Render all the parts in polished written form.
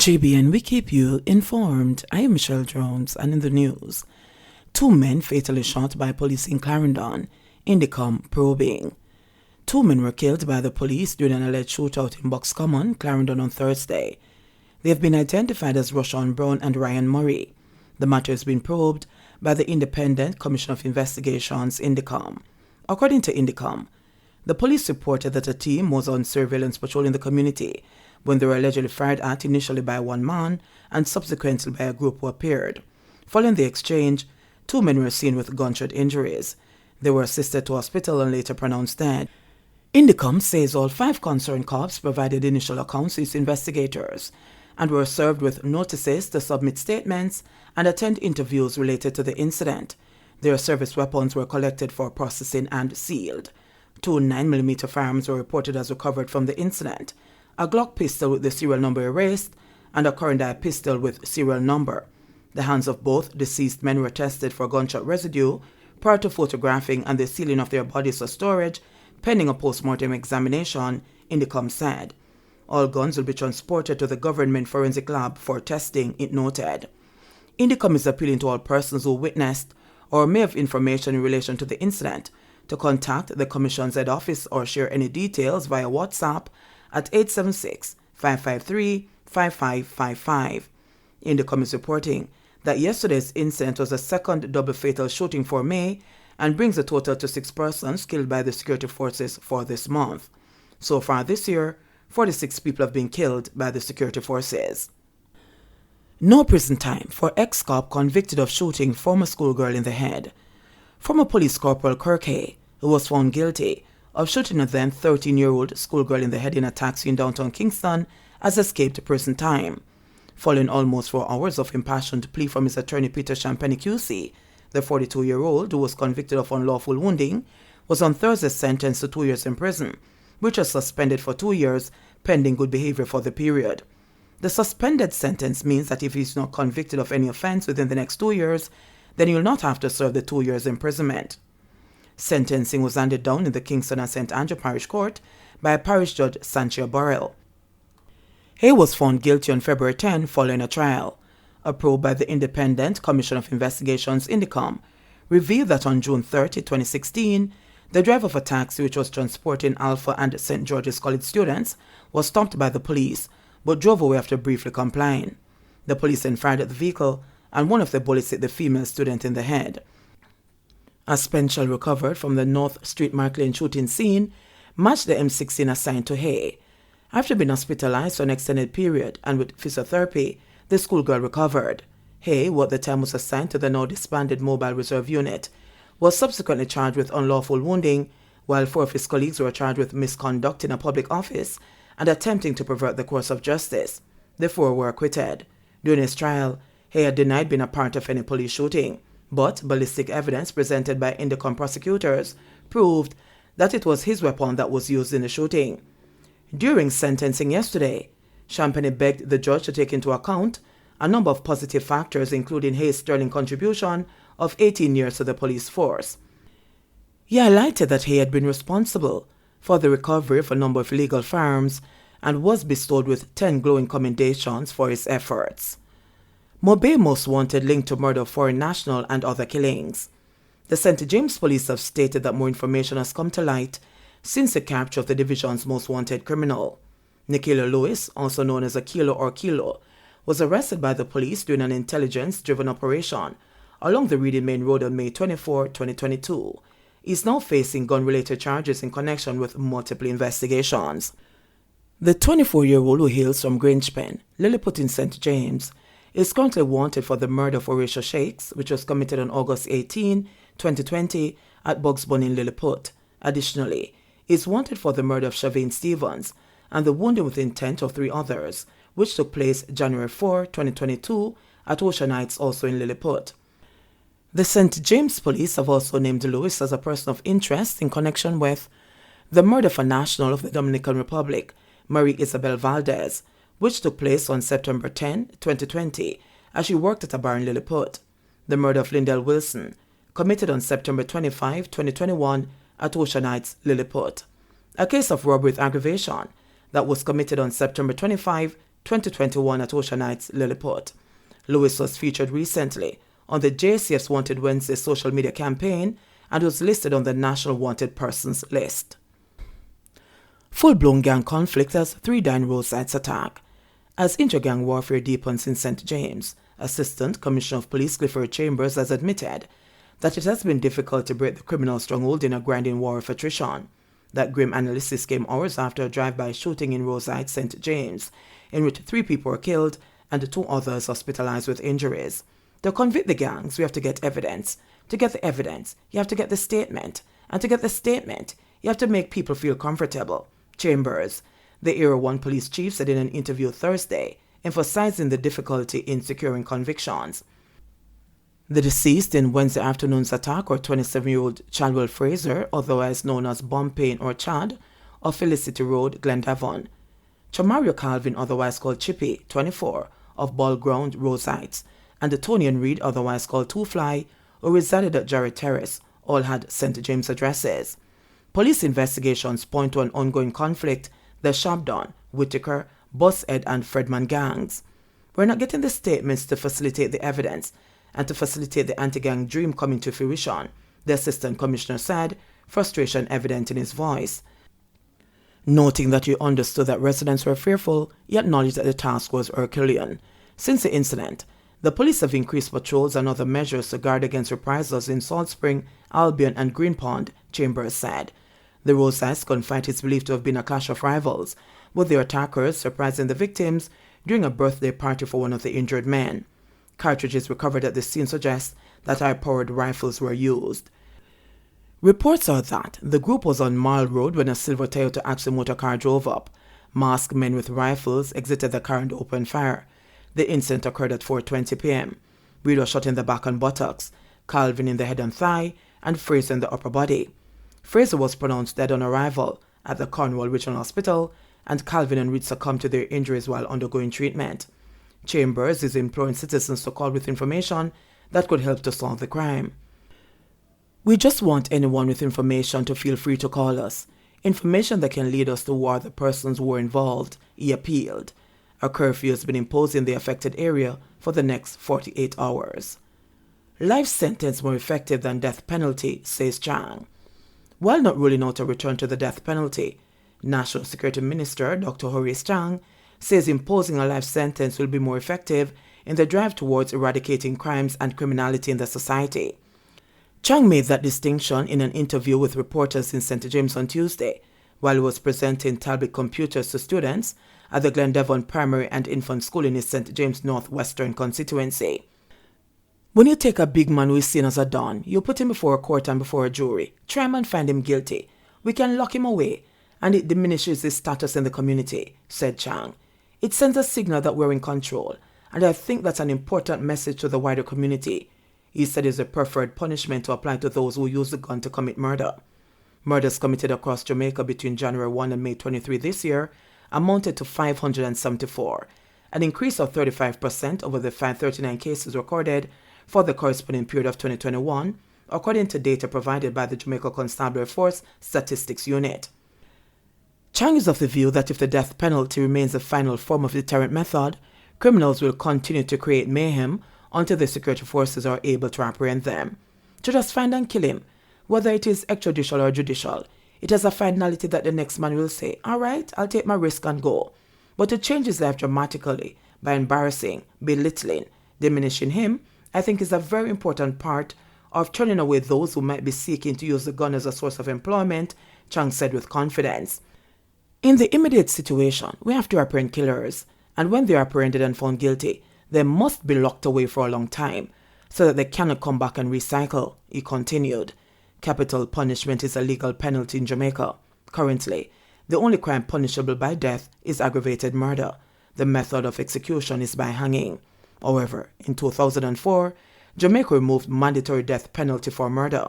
JBN, we keep you informed. I am Michelle Jones, and in the news, 2 men fatally shot by police in Clarendon, Indicom probing. 2 men were killed by the police during an alleged shootout in Box Common, Clarendon on Thursday. They have been identified as Roshan Brown and Ryan Murray. The matter has been probed by the Independent Commission of Investigations, Indicom. According to Indicom, the police reported that a team was on surveillance patrol in the community when they were allegedly fired at initially by one man and subsequently by a group who appeared. Following the exchange, 2 men were seen with gunshot injuries. They were assisted to hospital and later pronounced dead. Indicom says all 5 concerned cops provided initial accounts to its investigators and were served with notices to submit statements and attend interviews related to the incident. Their service weapons were collected for processing and sealed. 2 9mm firearms were reported as recovered from the incident, a Glock pistol with the serial number erased, and a current pistol with serial number. The hands of both deceased men were tested for gunshot residue prior to photographing and the sealing of their bodies for storage, pending a post-mortem examination, Indicom said. All guns will be transported to the government forensic lab for testing, it noted. Indicom is appealing to all persons who witnessed or may have information in relation to the incident to contact the Commission's head office or share any details via WhatsApp at 876-553-5555. Indicom is reporting that yesterday's incident was a second double fatal shooting for May and brings the total to 6 persons killed by the security forces for this month. So far this year, 46 people have been killed by the security forces. No prison time for ex-cop convicted of shooting former schoolgirl in the head. Former Police Corporal Kirkay, who was found guilty of shooting a then 13-year-old schoolgirl in the head in a taxi in downtown Kingston, has escaped prison time. Following almost 4 hours of impassioned plea from his attorney Peter Champagne QC, the 42-year-old, who was convicted of unlawful wounding, was on Thursday sentenced to 2 years in prison, which was suspended for 2 years pending good behavior for the period. The suspended sentence means that if he is not convicted of any offense within the next 2 years, then he will not have to serve the 2 years imprisonment. Sentencing was handed down in the Kingston and St. Andrew Parish Court by Parish Judge Sanchia Burrell. Hay was found guilty on February 10 following a trial. A probe by the Independent Commission of Investigations, Indicom, revealed that on June 30, 2016, the driver of a taxi which was transporting Alpha and St. George's College students was stopped by the police, but drove away after briefly complying. The police then fired at the vehicle, and one of the bullets hit the female student in the head. A spent shell recovered from the North Street Mark Lane shooting scene matched the M16 assigned to Hay. After being hospitalized for an extended period and with physiotherapy, the schoolgirl recovered. Hay, who at the time was assigned to the now disbanded Mobile Reserve Unit, was subsequently charged with unlawful wounding, while 4 of his colleagues were charged with misconduct in a public office and attempting to pervert the course of justice. The 4 were acquitted. During his trial, Hay had denied being a part of any police shooting, but ballistic evidence presented by Indicom prosecutors proved that it was his weapon that was used in the shooting. During sentencing yesterday, Champagne begged the judge to take into account a number of positive factors, including Hay's sterling contribution of 18 years to the police force. He highlighted that Hay had been responsible for the recovery of a number of illegal firearms and was bestowed with 10 glowing commendations for his efforts. Mobe most wanted linked to murder of foreign national and other killings. The St. James Police have stated that more information has come to light since the capture of the division's most wanted criminal. Nikhil Lewis, also known as Akilo or Kilo, was arrested by the police during an intelligence-driven operation along the Reading Main Road on May 24, 2022. He is now facing gun-related charges in connection with multiple investigations. The 24-year-old, who hails from Grangepen, Lilliput in St. James, is currently wanted for the murder of Horatio Shakes, which was committed on August 18, 2020 at Bugs Bunny in Lilliput. Additionally, he is wanted for the murder of Shavane Stevens and the wounding with intent of 3 others, which took place January 4, 2022 at Ocean Heights, also in Lilliput. The St. James Police have also named Lewis as a person of interest in connection with the murder of a national of the Dominican Republic, Marie Isabel Valdez, which took place on September 10, 2020, as she worked at a bar in Lilliput. The murder of Lindell Wilson, committed on September 25, 2021 at Ocean Heights, Lilliput. A case of robbery with aggravation that was committed on September 25, 2021 at Ocean Heights, Lilliput. Lewis was featured recently on the JCF's Wanted Wednesday social media campaign and was listed on the National Wanted Persons list. Full-blown gang conflict as 3 die in roadside attack. As inter-gang warfare deepens in St. James, Assistant Commissioner of Police Clifford Chambers has admitted that it has been difficult to break the criminal stronghold in a grinding war of attrition. That grim analysis came hours after a drive-by shooting in Rosyth, St. James, in which 3 people were killed and 2 others hospitalized with injuries. To convict the gangs, we have to get evidence. To get the evidence, you have to get the statement. And to get the statement, you have to make people feel comfortable. Chambers, the Area 1 police chief, said in an interview Thursday, emphasizing the difficulty in securing convictions. The deceased in Wednesday afternoon's attack were 27-year-old Chadwell Fraser, otherwise known as Bumpane or Chad, of Felicity Road, Glendavon. Chamario Calvin, otherwise called Chippy, 24, of Ball Ground, Rose Heights, and Tony and Reed, otherwise called Two Fly, who resided at Jarrett Terrace, all had St. James addresses. Police investigations point to an ongoing conflict, the Shabdon, Whitaker, Bushead, and Fredman gangs. We're not getting the statements to facilitate the evidence and to facilitate the anti-gang dream coming to fruition, the Assistant Commissioner said, frustration evident in his voice. Noting that he understood that residents were fearful, he acknowledged that the task was Herculean. Since the incident, the police have increased patrols and other measures to guard against reprisals in Salt Spring, Albion, and Green Pond, Chambers said. The Rosyth gunfight is believed to have been a clash of rivals, with the attackers surprising the victims during a birthday party for one of the injured men. Cartridges recovered at the scene suggest that high-powered rifles were used. Reports are that the group was on Mile Road when a silver Toyota Axle motor car drove up. Masked men with rifles exited the car and opened fire. The incident occurred at 4:20 p.m. Reed was shot in the back and buttocks, Calvin in the head and thigh, and Fraser in the upper body. Fraser was pronounced dead on arrival at the Cornwall Regional Hospital, and Calvin and Reed succumbed to their injuries while undergoing treatment. Chambers is imploring citizens to call with information that could help to solve the crime. We just want anyone with information to feel free to call us. Information that can lead us to who are the persons who were involved, he appealed. A curfew has been imposed in the affected area for the next 48 hours. Life sentence more effective than death penalty, says Chang. While not ruling out a return to the death penalty, National Security Minister Dr. Horace Chang says imposing a life sentence will be more effective in the drive towards eradicating crimes and criminality in the society. Chang made that distinction in an interview with reporters in St. James on Tuesday, while he was presenting tablet computers to students at the Glendavon Primary and Infant School in his St. James Northwestern constituency. When you take a big man who is seen as a don, you put him before a court and before a jury, try him and find him guilty. We can lock him away, and it diminishes his status in the community, said Chang. It sends a signal that we're in control, and I think that's an important message to the wider community. He said it's a preferred punishment to apply to those who use the gun to commit murder. Murders committed across Jamaica between January 1 and May 23 this year amounted to 574, an increase of 35% over the 539 cases recorded for the corresponding period of 2021, according to data provided by the Jamaica Constabulary Force Statistics Unit. Chang is of the view that if the death penalty remains the final form of deterrent method, criminals will continue to create mayhem until the security forces are able to apprehend them. To just find and kill him, whether it is extrajudicial or judicial, it has a finality that the next man will say, all right, I'll take my risk and go. But to change his life dramatically by embarrassing, belittling, diminishing him, I think is a very important part of turning away those who might be seeking to use the gun as a source of employment, Chang said with confidence. In the immediate situation, we have to apprehend killers, and when they are apprehended and found guilty, they must be locked away for a long time, so that they cannot come back and recycle, he continued. Capital punishment is a legal penalty in Jamaica. Currently, the only crime punishable by death is aggravated murder. The method of execution is by hanging. However, in 2004, Jamaica removed mandatory death penalty for murder.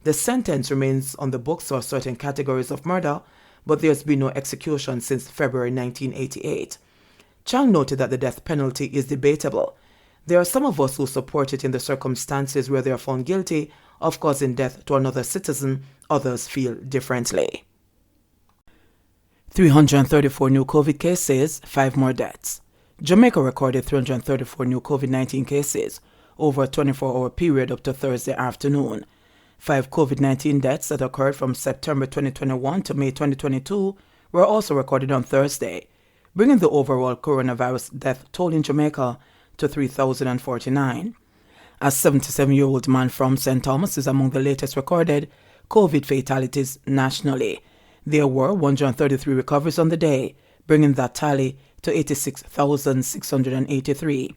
The sentence remains on the books for certain categories of murder, but there has been no execution since February 1988. Chang noted that the death penalty is debatable. There are some of us who support it in the circumstances where they are found guilty of causing death to another citizen. Others feel differently. 334 new COVID cases, 5 more deaths. Jamaica recorded 334 new COVID-19 cases over a 24-hour period up to Thursday afternoon. 5 COVID-19 deaths that occurred from September 2021 to May 2022 were also recorded on Thursday, bringing the overall coronavirus death toll in Jamaica to 3,049. A 77-year-old man from St. Thomas is among the latest recorded COVID fatalities nationally. There were 133 recoveries on the day, bringing that tally to 86,683.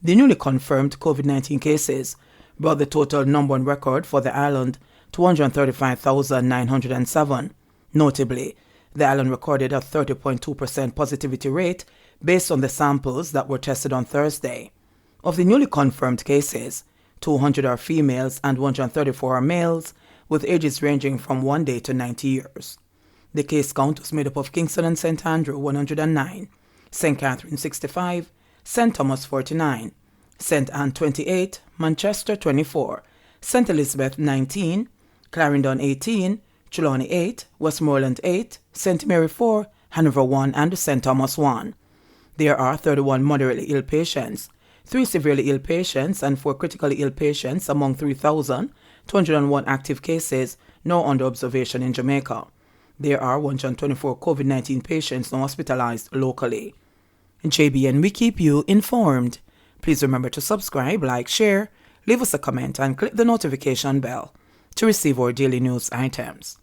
The newly confirmed COVID-19 cases brought the total number on record for the island to 135,907. Notably, the island recorded a 30.2% positivity rate based on the samples that were tested on Thursday. Of the newly confirmed cases, 200 are females and 134 are males, with ages ranging from 1 day to 90 years. The case count was made up of Kingston and St. Andrew 109, St. Catherine 65, St. Thomas 49, St. Anne 28, Manchester 24, St. Elizabeth 19, Clarendon 18, Trelawney 8, Westmoreland 8, St. Mary 4, Hanover 1 and St. Thomas 1. There are 31 moderately ill patients, 3 severely ill patients and 4 critically ill patients among 3,201 active cases now under observation in Jamaica. There are 124 COVID-19 patients now hospitalized locally. In JBN, we keep you informed. Please remember to subscribe, like, share, leave us a comment and click the notification bell to receive our daily news items.